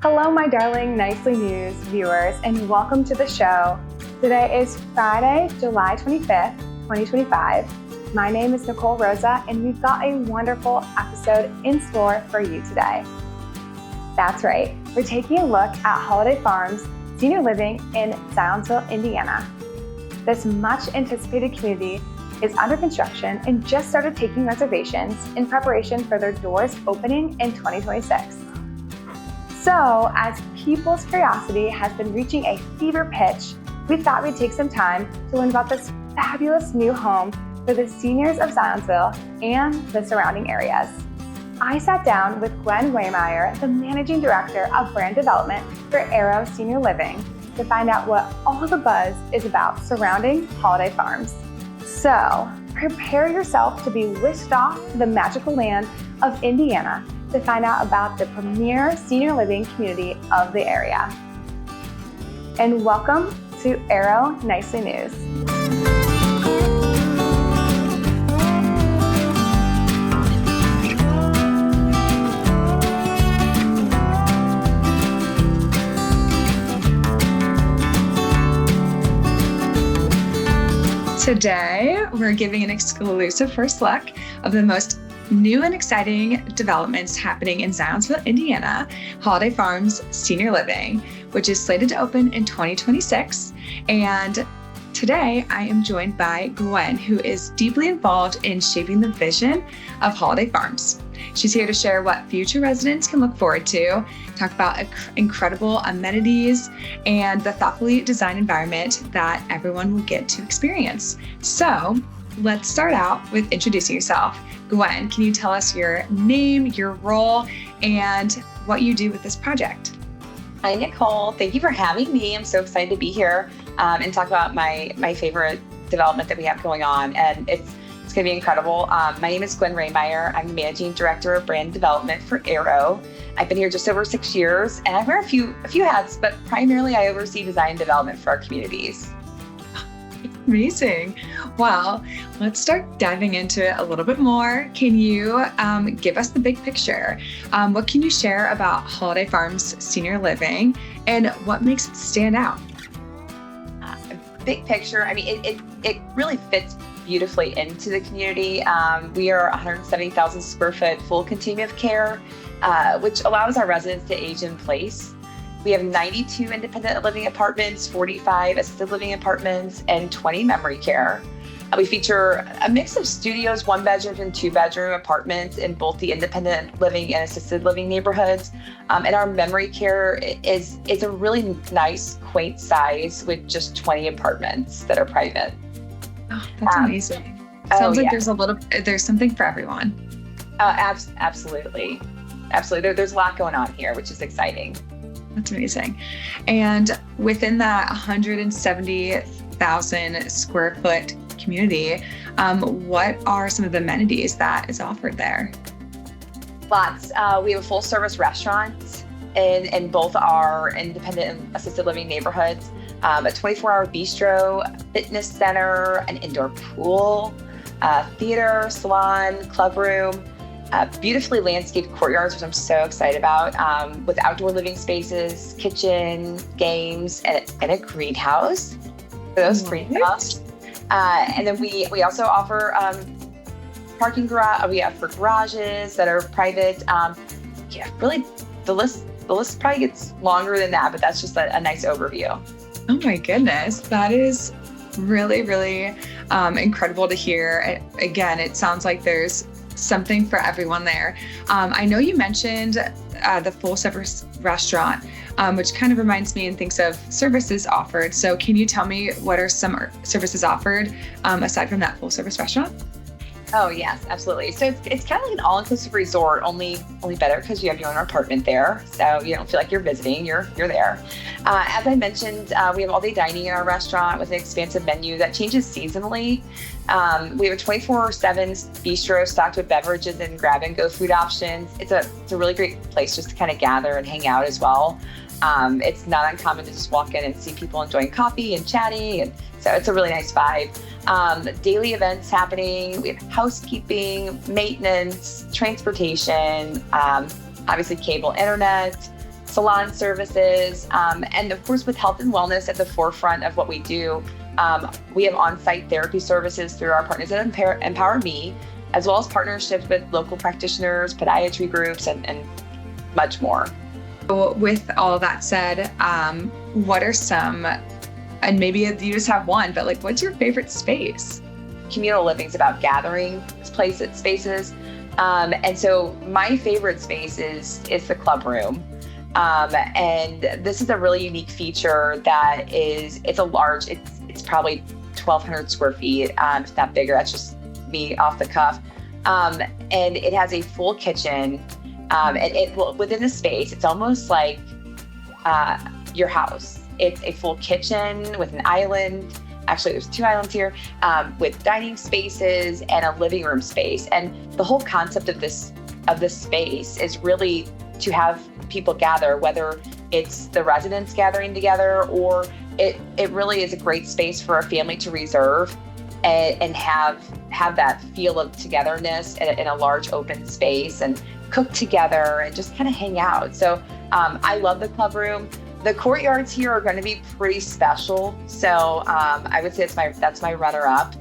Hello, my darling Nicely News viewers, and welcome to the show. Today is Friday, July 25th, 2025. My name is Nicole Rozsa, and we've got a wonderful episode in store for you today. That's right, we're taking a look at Holliday Farms Senior Living in Zionsville, Indiana. This much anticipated community is under construction and just started taking reservations in preparation for their doors opening in 2026. So, as people's curiosity has been reaching a fever pitch, we thought we'd take some time to learn about this fabulous new home for the seniors of Zionsville and the surrounding areas. I sat down with Gwyn Rahmier, the Managing Director of Brand Development for Arrow Senior Living, to find out what all the buzz is about surrounding Holliday Farms. So, prepare yourself to be whisked off to the magical land of Indiana to find out about the premier senior living community of the area. And welcome to Arrow Nicely News. Today, we're giving an exclusive first look of the most new and exciting developments happening in Zionsville, Indiana, Holliday Farms Senior Living, which is slated to open in 2026. And today I am joined by Gwyn, who is deeply involved in shaping the vision of Holliday Farms. She's here to share what future residents can look forward to, talk about incredible amenities, and the thoughtfully designed environment that everyone will get to experience. So let's start out with introducing yourself. Gwyn, can you tell us your name, your role, and what you do with this project? Hi, Nicole. Thank you for having me. I'm so excited to be here and talk about my favorite development that we have going on. And it's going to be incredible. My name is Gwyn Rahmier. I'm the Managing Director of Brand Development for Arrow. I've been here just over 6 years, and I wear a few hats, but primarily I oversee design and development for our communities. Amazing. Well, let's start diving into it a little bit more. Can you give us the big picture? What can you share about Holliday Farms Senior Living and what makes it stand out? Big picture, I mean, it really fits beautifully into the community. We are 170,000 square foot full continuum of care, which allows our residents to age in place. We have 92 independent living apartments, 45 assisted living apartments, and 20 memory care. We feature a mix of studios, 1-bedroom and 2-bedroom apartments in both the independent living and assisted living neighborhoods. And our memory care is a really nice, quaint size with just 20 apartments that are private. Oh, that's amazing. Sounds like there's something for everyone. Absolutely. There's a lot going on here, which is exciting. That's amazing. And within that 170,000 square foot community, what are some of the amenities that is offered there? Lots. We have a full service restaurant in both our independent and assisted living neighborhoods, a 24-hour bistro, fitness center, an indoor pool, theater, salon, club room, beautifully landscaped courtyards, which I'm so excited about, with outdoor living spaces, kitchen, games, and a greenhouse for those greenhouses. And then we also offer parking garage. We have for garages that are private. Really, the list probably gets longer than that, but that's just a nice overview. Oh my goodness, that is really, really incredible to hear. Again, it sounds like there's something for everyone there. I know you mentioned the full service restaurant, which kind of reminds me and thinks of services offered. So can you tell me what are some services offered aside from that full service restaurant? Oh yes, absolutely. So it's kind of like an all-inclusive resort, only better because you have your own apartment there, so you don't feel like you're visiting. You're there. As I mentioned, we have all-day dining in our restaurant with an expansive menu that changes seasonally. We have a 24/7 bistro stocked with beverages and grab-and-go food options. It's a really great place just to kind of gather and hang out as well. It's not uncommon to just walk in and see people enjoying coffee and chatting, and so it's a really nice vibe. Daily events happening. We have housekeeping, maintenance, transportation, obviously cable internet, salon services, and of course with health and wellness at the forefront of what we do. We have on-site therapy services through our partners at Empower Me, as well as partnerships with local practitioners, podiatry groups, and much more. With all that said, what are some, and maybe you just have one, but like, what's your favorite space? Communal living is about gathering spaces. And so my favorite space is the club room. And this is a really unique feature that it's probably 1,200 square feet, if not bigger. That's just me off the cuff. And it has a full kitchen. And within the space, it's almost like your house. It's a full kitchen with an island. Actually, there's 2 islands here, with dining spaces and a living room space. And the whole concept of this space is really to have people gather, whether it's the residents gathering together, or it really is a great space for a family to reserve and have that feel of togetherness in a large open space and cook together and just kind of hang out. So I love the club room. The courtyards here are going to be pretty special. So I would say that's my runner-up,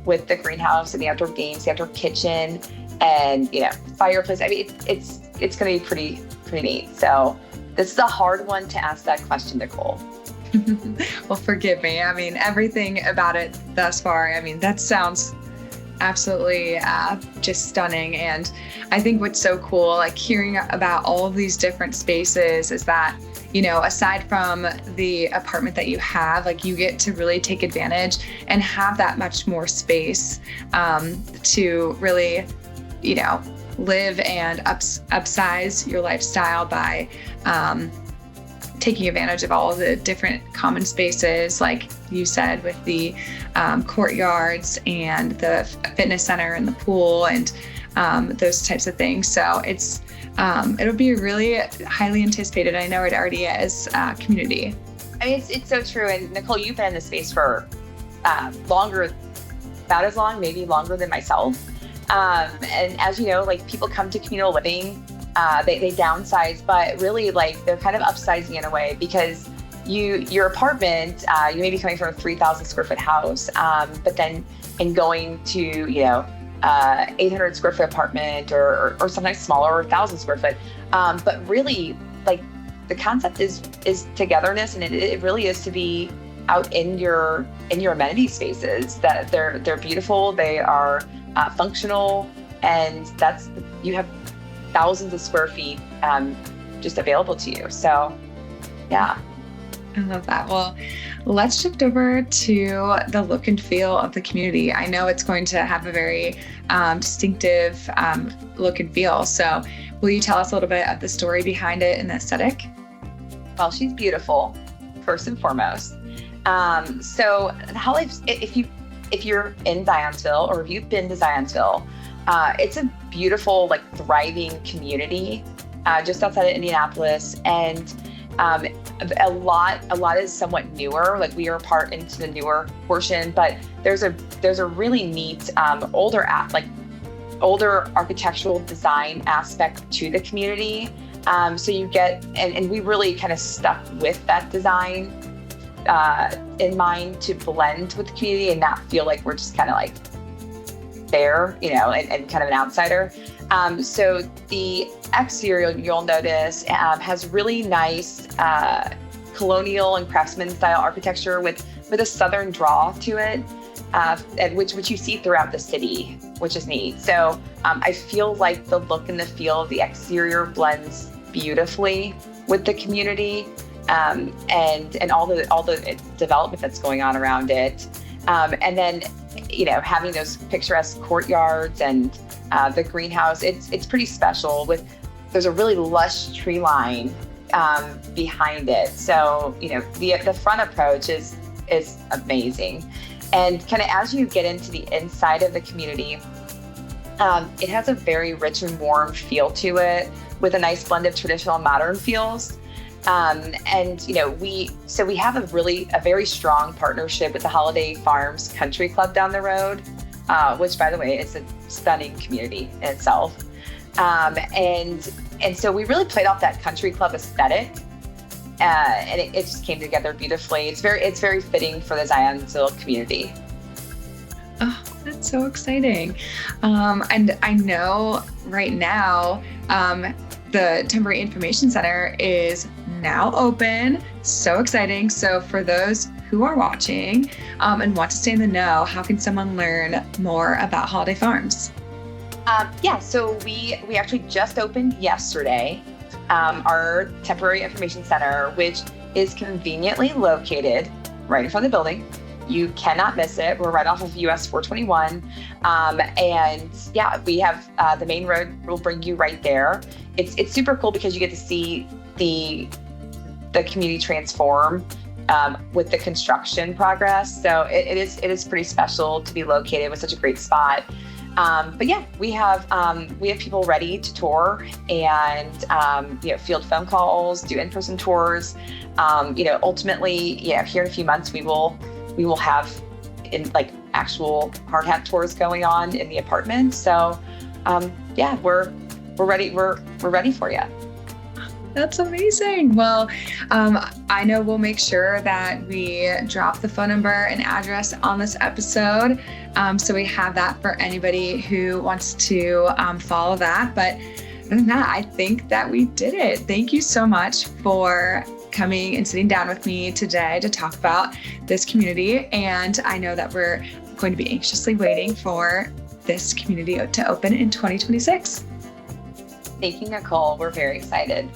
with the greenhouse and the outdoor games, the outdoor kitchen, and fireplace. I mean, it's going to be pretty neat. So this is a hard one to ask that question, Nicole. Well, forgive me. I mean, everything about it thus far, I mean, that sounds absolutely just stunning. And I think what's so cool, like hearing about all of these different spaces, is that, aside from the apartment that you have, like you get to really take advantage and have that much more space to really, live and upsize your lifestyle by taking advantage of all of the different common spaces, like you said, with the courtyards and the fitness center and the pool and those types of things. So it'll be really highly anticipated. I know it already is, community. I mean, it's so true. And Nicole, you've been in this space for about as long, maybe longer than myself. And as you know, like people come to communal living, they downsize, but really like they're kind of upsizing in a way, because your apartment, you may be coming from a 3,000 square foot house, but then in going to, 800 square foot apartment or sometimes smaller, or 1,000 square foot. But really like the concept is togetherness, and it really is to be out in your amenity spaces, that they're beautiful, they are functional, and you have thousands of square feet just available to you. So yeah. I love that. Well, let's shift over to the look and feel of the community. I know it's going to have a very distinctive look and feel. So will you tell us a little bit of the story behind it and the aesthetic? Well, she's beautiful, first and foremost. So if you're in Zionsville, or if you've been to Zionsville, it's a beautiful, like thriving community just outside of Indianapolis. And a lot is somewhat newer. Like we are part into the newer portion, but there's a really neat older architectural design aspect to the community. So you get, and we really kind of stuck with that design in mind to blend with the community and not feel like we're just kind of like there, and kind of an outsider. So the exterior, you'll notice, has really nice colonial and craftsman style architecture with a southern draw to it, which you see throughout the city, which is neat. So I feel like the look and the feel of the exterior blends beautifully with the community, and all the development that's going on around it. And then, having those picturesque courtyards and the greenhouse, it's pretty special. There's a really lush tree line behind it. So, the front approach is amazing. And kind of as you get into the inside of the community, it has a very rich and warm feel to it, with a nice blend of traditional and modern feels. And we have a very strong partnership with the Holliday Farms Country Club down the road, which, by the way, is a stunning community in itself. And And so we really played off that country club aesthetic. And it just came together beautifully. It's very fitting for the Zionsville community. Oh, that's so exciting. And I know right now, the Temporary Information Center is now open. So exciting. So for those who are watching and want to stay in the know, how can someone learn more about Holliday Farms? So we actually just opened yesterday. Our Temporary Information Center, which is conveniently located right in front of the building. You cannot miss it. We're right off of US 421. We have the main road will bring you right there. It's super cool because you get to see the community transform with the construction progress. So it is pretty special to be located with such a great spot. We have people ready to tour and field phone calls, do in-person tours. Ultimately, here in a few months we will have actual hard hat tours going on in the apartment. So we're ready. We're ready for you. That's amazing. Well, I know we'll make sure that we drop the phone number and address on this episode. So we have that for anybody who wants to follow that. But other than that, I think that we did it. Thank you so much for coming and sitting down with me today to talk about this community. And I know that we're going to be anxiously waiting for this community to open in 2026. Thank you, Nicole. We're very excited.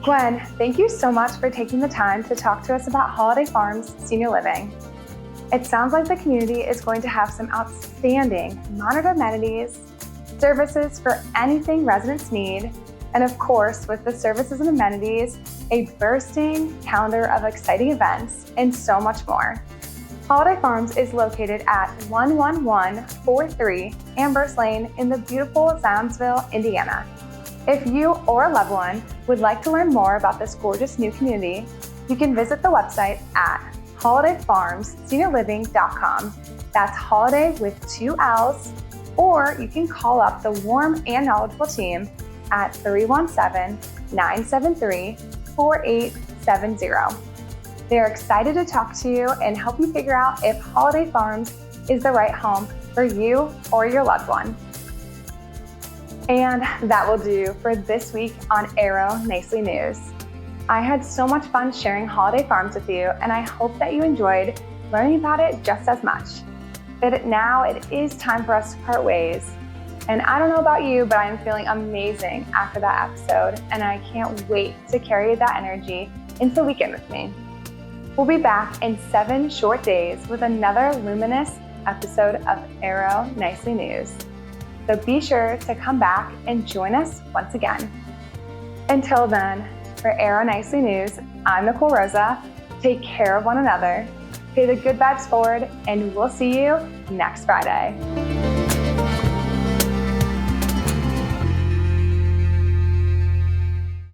Gwyn, thank you so much for taking the time to talk to us about Holliday Farms Senior Living. It sounds like the community is going to have some outstanding modern amenities, services for anything residents need, and of course, with the services and amenities, a bursting calendar of exciting events and so much more. Holliday Farms is located at 11143 Ambrose Lane in the beautiful Zionsville, Indiana. If you or a loved one would like to learn more about this gorgeous new community, you can visit the website at holidayfarmsseniorliving.com. That's holiday with 2 L's, or you can call up the warm and knowledgeable team at 317-973-4870. They're excited to talk to you and help you figure out if Holliday Farms is the right home for you or your loved one. And that will do for this week on Arrow Nicely News. I had so much fun sharing Holliday Farms with you, and I hope that you enjoyed learning about it just as much. But now it is time for us to part ways. And I don't know about you, but I am feeling amazing after that episode, and I can't wait to carry that energy into the weekend with me. We'll be back in 7 short days with another luminous episode of Arrow Nicely News. So be sure to come back and join us once again. Until then, for Arrow Nicely News, I'm Nicole Rozsa. Take care of one another, pay the good vibes forward, and we'll see you next Friday.